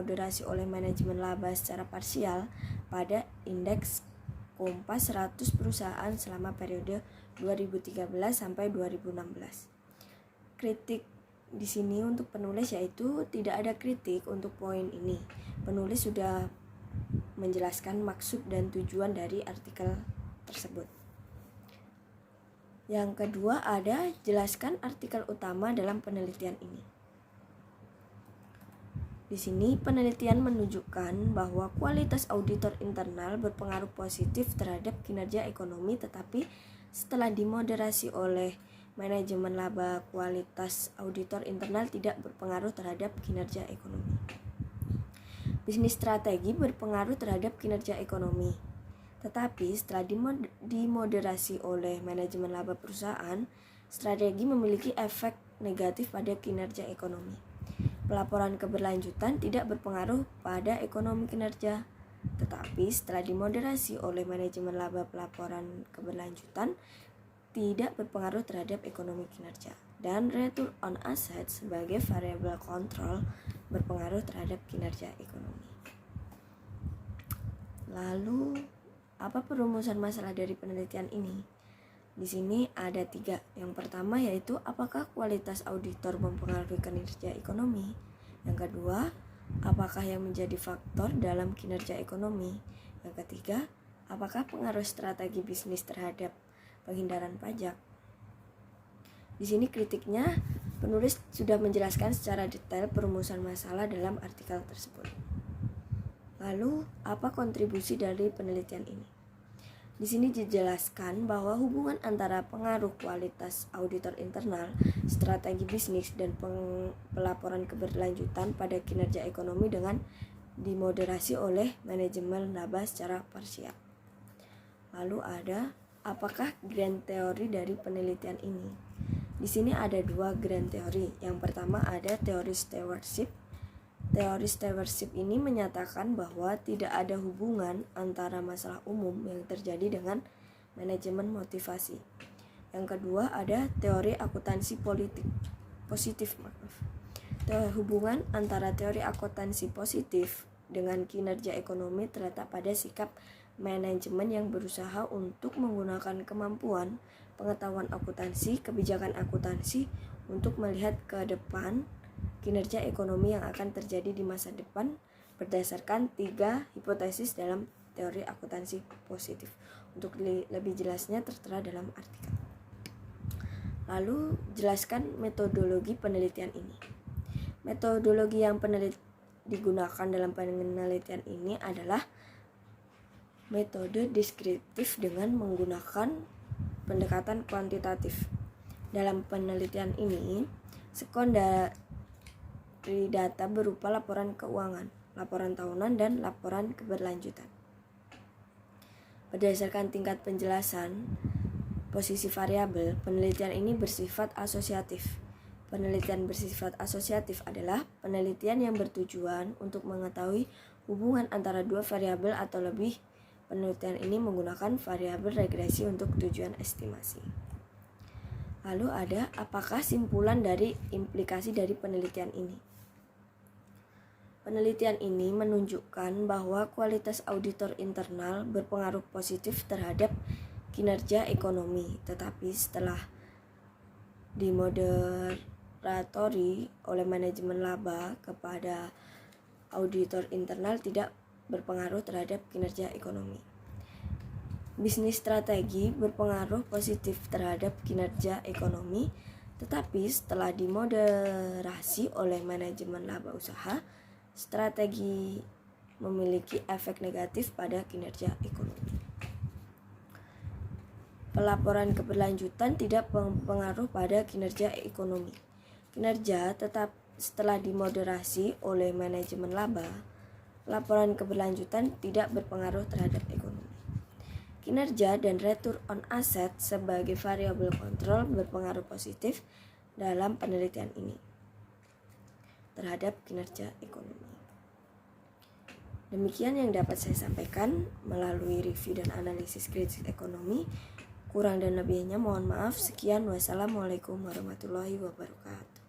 dimoderasi oleh manajemen laba secara parsial pada indeks Kompas 100 perusahaan selama periode 2013 sampai 2016. Kritik di sini untuk penulis yaitu tidak ada kritik untuk poin ini. Penulis sudah menjelaskan maksud dan tujuan dari artikel tersebut. Yang kedua ada jelaskan artikel utama dalam penelitian ini. Di sini penelitian menunjukkan bahwa kualitas auditor internal berpengaruh positif terhadap kinerja ekonomi, tetapi setelah dimoderasi oleh manajemen laba, kualitas auditor internal tidak berpengaruh terhadap kinerja ekonomi. Bisnis strategi berpengaruh terhadap kinerja ekonomi, tetapi setelah dimoderasi oleh manajemen laba perusahaan, strategi memiliki efek negatif pada kinerja ekonomi. Pelaporan keberlanjutan tidak berpengaruh pada ekonomi kinerja, tetapi setelah dimoderasi oleh manajemen laba, pelaporan keberlanjutan tidak berpengaruh terhadap ekonomi kinerja. Dan return on asset sebagai variabel kontrol berpengaruh terhadap kinerja ekonomi. Lalu, apa perumusan masalah dari penelitian ini? Di sini ada 3. Yang pertama yaitu apakah kualitas auditor mempengaruhi kinerja ekonomi? Yang kedua, apakah yang menjadi faktor dalam kinerja ekonomi? Yang ketiga, apakah pengaruh strategi bisnis terhadap penghindaran pajak? Di sini kritiknya, penulis sudah menjelaskan secara detail perumusan masalah dalam artikel tersebut. Lalu, apa kontribusi dari penelitian ini? Di sini dijelaskan bahwa hubungan antara pengaruh kualitas auditor internal, strategi bisnis, dan pelaporan keberlanjutan pada kinerja ekonomi dengan dimoderasi oleh manajemen laba secara parsial. Lalu ada, apakah grand teori dari penelitian ini? Di sini ada 2 grand teori. Yang pertama ada teori stewardship. Teori stewardship ini menyatakan bahwa tidak ada hubungan antara masalah umum yang terjadi dengan manajemen motivasi. Yang kedua ada teori akuntansi positif. Hubungan antara teori akuntansi positif dengan kinerja ekonomi terletak pada sikap manajemen yang berusaha untuk menggunakan kemampuan, pengetahuan akuntansi, kebijakan akuntansi untuk melihat ke depan kinerja ekonomi yang akan terjadi di masa depan berdasarkan 3 hipotesis dalam teori akuntansi positif. Untuk lebih jelasnya tertera dalam artikel. Lalu jelaskan metodologi penelitian ini. Metodologi yang digunakan dalam penelitian ini adalah metode deskriptif dengan menggunakan pendekatan kuantitatif. Dalam penelitian ini, sekundari data berupa laporan keuangan, laporan tahunan, dan laporan keberlanjutan. Berdasarkan tingkat penjelasan posisi variabel, penelitian ini bersifat asosiatif. Penelitian bersifat asosiatif adalah penelitian yang bertujuan untuk mengetahui hubungan antara 2 variabel atau lebih. Penelitian ini menggunakan variabel regresi untuk tujuan estimasi. Lalu ada, apakah simpulan dari implikasi dari penelitian ini? Penelitian ini menunjukkan bahwa kualitas auditor internal berpengaruh positif terhadap kinerja ekonomi, tetapi setelah dimoderatori oleh manajemen laba kepada auditor internal tidak berpengaruh terhadap kinerja ekonomi. Bisnis strategi berpengaruh positif terhadap kinerja ekonomi, tetapi setelah dimoderasi oleh manajemen laba usaha, strategi memiliki efek negatif pada kinerja ekonomi. Pelaporan keberlanjutan tidak berpengaruh pada kinerja ekonomi. Kinerja tetap setelah dimoderasi oleh manajemen laba, laporan keberlanjutan tidak berpengaruh terhadap ekonomi. Kinerja dan return on asset sebagai variabel kontrol berpengaruh positif dalam penelitian ini terhadap kinerja ekonomi. Demikian yang dapat saya sampaikan melalui review dan analisis kritis ekonomi. Kurang dan lebihnya mohon maaf. Sekian, wassalamualaikum warahmatullahi wabarakatuh.